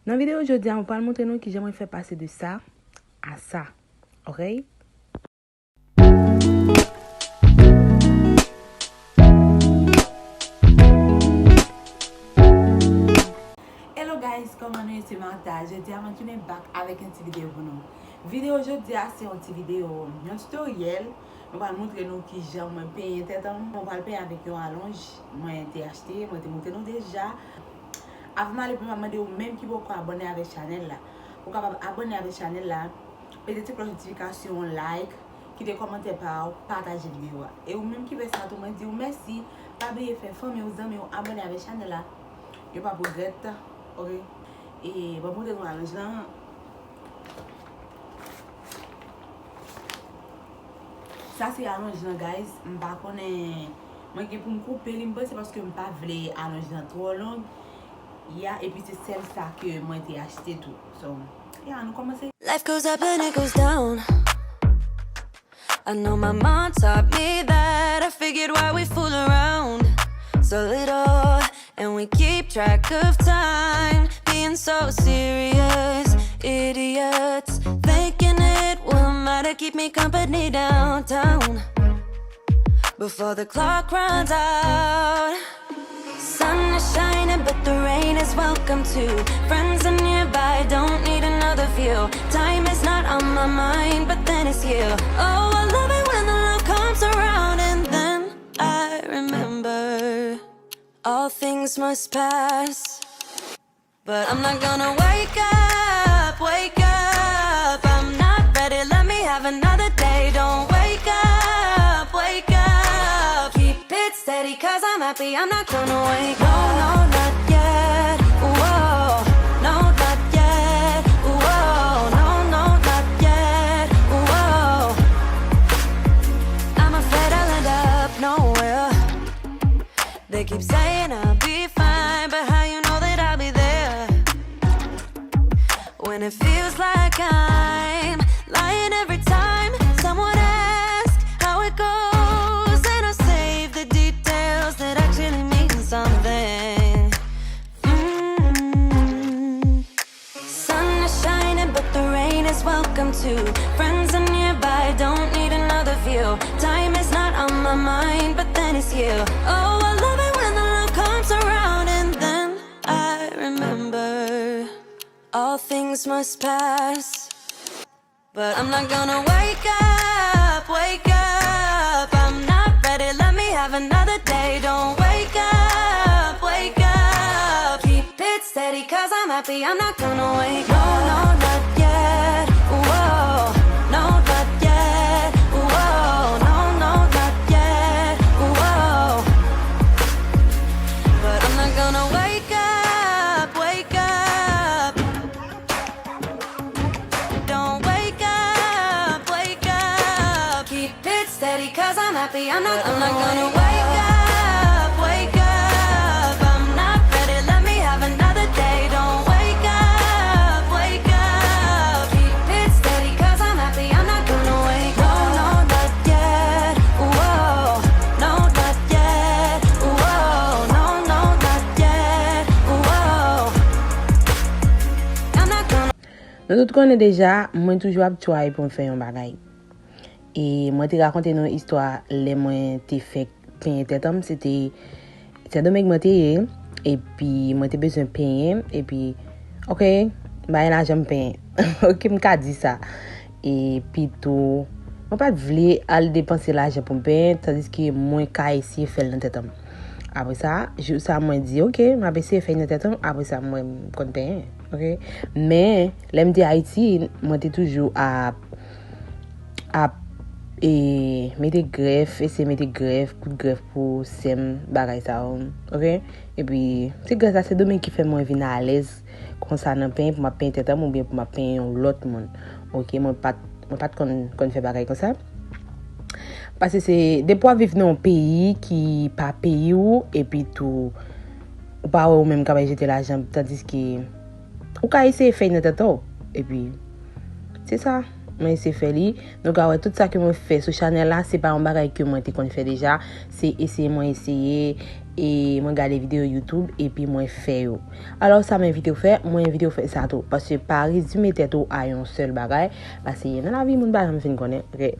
Dans la vidéo Jodia, on va montrer nous qui j'aimerais faire passer de ça à ça. OK? Hello guys, comment est ce matin? Je dis à mon back avec une petite vidéo pour nous. Vidéo Jodia, c'est une petite vidéo, un tutoriel. On va montrer nous qui j'aime payer tête. On va le payer avec un allonge. Moi j'ai acheté, moi j'ai montré nous déjà. Avant de demander au même qui vous abonner avec channel là. Pour capable abonner avec channel là, mettez cloche notification, like, qui des commentaires par partager vidéo. Et ou même qui veut ça tout monde dit merci, pas oublier faire famille aux amis abonner avec channel là. Yo pas regret, OK? Et bon montrer nous allonge là. Ça c'est allonge là guys, m'pa connait moi qui pour me couper limbe c'est parce que m'pa vle allonge là trop long. Yeah, et puis c'est celle ça que moi j'ai acheté tout. So, yeah, nous commençons. Life goes up and it goes down. I know my mom taught me that. I figured why we fool around so little and we keep track of time, being so serious, idiots, thinking it will matter, keep me company downtown before the clock runs out. Sun is shining, but the rain is welcome too. Friends are nearby, don't need another view. Time is not on my mind, but then it's you. Oh, I love it when the love comes around, and then I remember all things must pass. But I'm not gonna wake up, wake up. I'm not ready, let me have another day. Don't wake up, wake up. Keep it steady, cause I'm happy, I'm not gonna wake up. No, not yet, whoa. No, not yet, whoa. No, not yet, whoa. I'm afraid I'll end up nowhere. They keep saying I'll be fine, but how you know that I'll be there when it feels like I'm lying every time someone asks how it goes, and I save the details that actually mean something. Sun is shining, but the rain is welcome too. Friends are nearby, don't need another view. Time is not on my mind, but then it's you. Oh, I love it when the love comes around, and then I remember all things must pass. But I'm not gonna wake up, wake up. I'm not ready, let me have another day. Don't wake up, wake up. Keep it steady, cause I'm happy, I'm not gonna wake up. No, not yet, whoa. No, not yet, whoa. No, not yet, whoa. But I'm not gonna wake up, wake up. Don't wake up, wake up. Keep it steady, cause I'm happy, I'm not gonna wake up, wake up. I'm not ready, let me have another day. Don't wake up, wake up. Keep it steady, cause I'm happy, I'm not gonna wake up. No, not yet, whoa. No, not yet, whoa. No, not yet, whoa. I'm not gonna. Nous tout connaissons déjà, moi toujours habitué pour me faire un bagage. Et moi te raconter une histoire les moi t'ai fait payer tête homme c'était dommage moi t'ai et puis moi t'ai besoin payer et puis OK bah là j'aime payer OK me dit ça et puis tout moi pas vouloir aller dépenser l'argent pour payer tandis que moi ka essayer faire dans tête homme après ça moi dit OK m'a essayer faire dans tête homme après ça moi compte payer OK mais l'aime de Haïti moi t'ai toujours à et mettez greffe et c'est mettez greffe coup de greffe pour sem bagay ça OK et puis c'est grâce à ce domaine qui fait moi venir à l'aise concernant pain pour ma pain tête ou bien pour ma pain l'autre monde OK moi pas qu'on fait bagay comme ça parce que c'est des fois vivre dans un pays qui pas pays ou et puis tout ou pas ou même quand jeter l'argent tandis que ou quand essayer faire notre tête et puis c'est ça mais c'est fait li donc tout ça que moi fait sur channel là c'est pas un bagage que moi t'ai qu'on fait déjà c'est essayer et moi regarder vidéo YouTube et puis moi faire yo. Alors ça m'invite faire, moi invite faire ça tout parce que pas résumer tête à un seul bagage parce que dans la vie mon bagage me fin connaît. OK.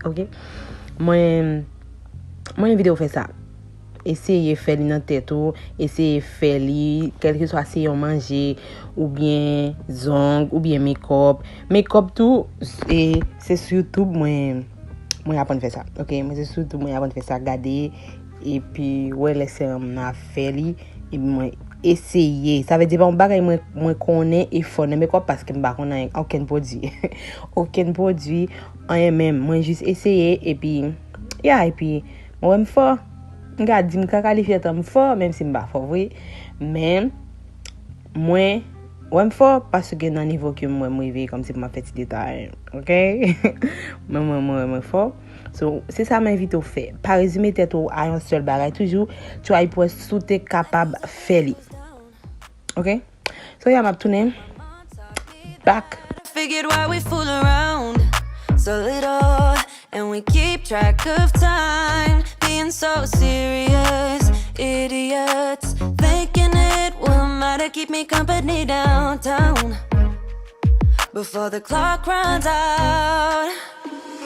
OK. Moi invite faire ça. Essayer faire li dans tête ou essayer faire li quel que soit si on manger ou bien zong ou bien make-up tout et c'est sur YouTube moi apprendre faire ça. OK, moi c'est surtout moi apprendre faire ça regarder et puis ouais laisser on faire li et moi essayer ça veut dire bon bagay moi connais et faut make-up parce que m'pa connais aucun produit aucun produit en même moi juste essayer et puis et puis moi me fort regarde dis me qualifier comme fort même si m'pa fort oui mais moi ouais fort parce que dans niveau que moi arrivé comme si m'a fait petit détail. OK. moi fort. So c'est ça m'invite au faire. Pas résumer tête à un seul bagage toujours tu as pour tout être capable faire li. OK. So yeah m'a tourner back. Figured why we fool around so little and we keep track of time being so serious idiots thinking it will matter keep me company downtown before the clock runs out.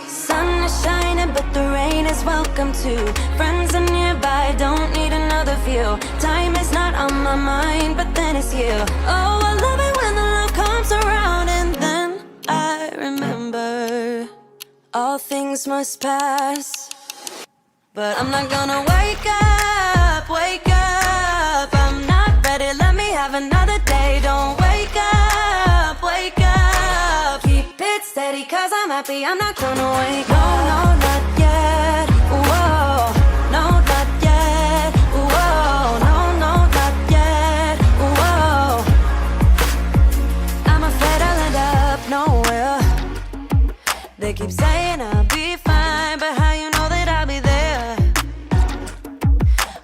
Sun is shining but the rain is welcome too. Friends are nearby, don't need another view. Time is not on my mind but then it's you. Oh I love it when the love comes around and then I remember all things must pass. But I'm not gonna wake up, wake up. I'm not ready, let me have another day. Don't wake up, wake up. Keep it steady cause I'm happy, I'm not gonna wake up. No, not yet, whoa. No, not yet, whoa. No, not yet, whoa. I'm afraid I'll end up nowhere. They keep saying I'll be fine, but how you know that I'll be there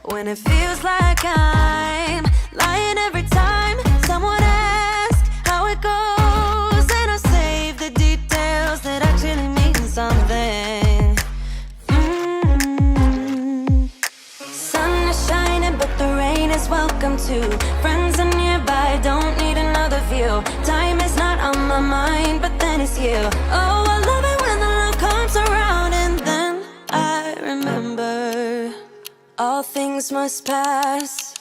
when it feels like I'm lying every time someone asks how it goes and I save the details that actually mean something. Sun is shining but the rain is welcome too. Friends are nearby, don't need another view. Time is not on my mind but then it's you. Oh I love it when the love comes around and then I remember all things must pass.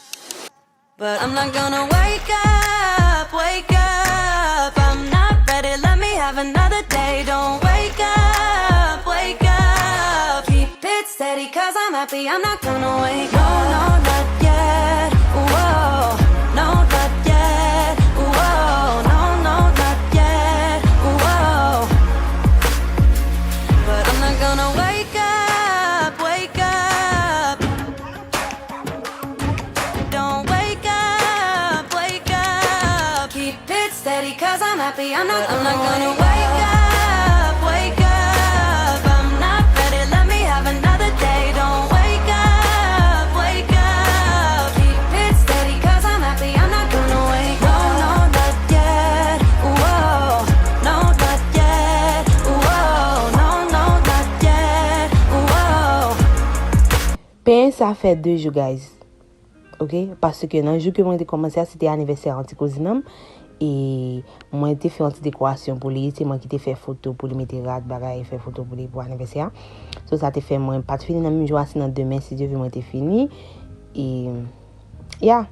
But I'm not gonna wake up, wake up. I'm not ready, let me have another day. Don't wake up, wake up. Keep it steady cause I'm happy, I'm not gonna wake up. No, not yet, whoa. No, not yet, whoa. No, not yet, whoa. But I'm not gonna wake up, wake up. Don't wake up, wake up. Keep it steady cause I'm happy, I'm not gonna wake up, wake up. I'm not ready, let me have another day. Don't wake up, wake up. Keep it steady cause I'm happy, I'm not gonna wake up. No, not yet, whoa. No, not yet, whoa. No, not yet, whoa. Ben ça fait 2 jours guys. OK parce que dans le jour que moi j'ai commencé c'était anniversaire anti cousinam et moi j'ai fait une petite décoration pour lui, c'est moi qui t'ai fait photo pour lui mettre rad bagay faire photo pour lui pour anniversaire. So ça t'ai fait moi pas fini dans même jour dans demain si Dieu veut moi t'ai fini et yeah.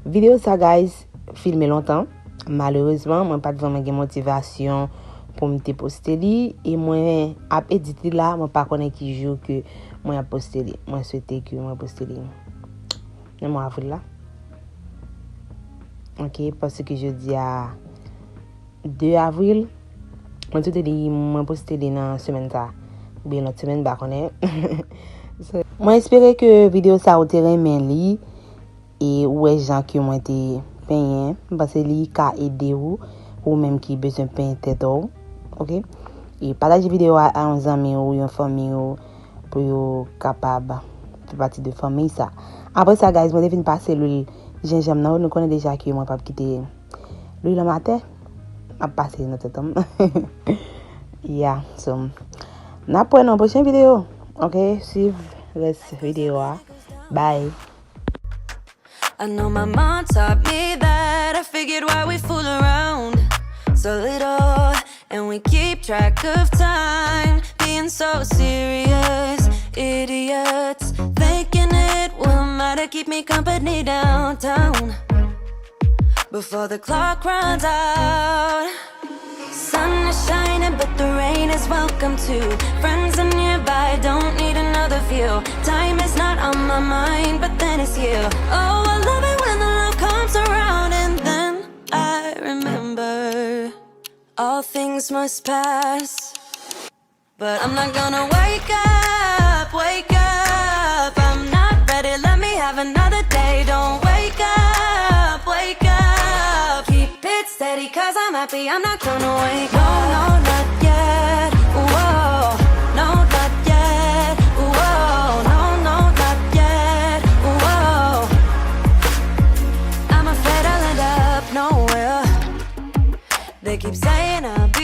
Vidéo ça guys filmé longtemps. Malheureusement moi pas vraiment de motivation pour me poster li et moi a éditer là moi pas connaît qui jour que moi a poster li. Moi souhaiter que moi poster li. Le mois avril là. OK parce que Jodia 2 avril moi tout dit moi poster dans semaine ça ou bien l'autre semaine ba connaît. So, moi espérer que vidéo ça au terrain men li et ouais gens qui ont été penyen parce que li ka aider ou même qui besoin pain tête OK et partager vidéo à un zanmiw ou une fanmiw pour yo capable faire partie de famille ça. Après ça guys moi devine passer l'huile gingembre nous connaît déjà que moi pas quitter l'huile le matin a passer notre temps. Yeah so n'a pas une prochaine vidéo. OK suivre la vidéo. Bye. I know my mom taught me that. I figured why we fool around so little, and we keep track of time, being so serious, idiots, thinking it will matter, keep me company downtown before the clock runs out. Sun is shining, but the rain is welcome too. Friends are nearby, don't need another view. Time is not on my mind, but then it's you. Oh, I love it when the love comes around, and then I remember all things must pass. But I'm not gonna wake up, wake up. I'm not ready, let me have another day. Don't wake up, wake up. Keep it steady, cause I'm happy, I'm not gonna wake up. No, not yet, whoa. No, not yet, whoa. No, not yet, whoa. I'm afraid I'll end up nowhere. They keep saying I'll be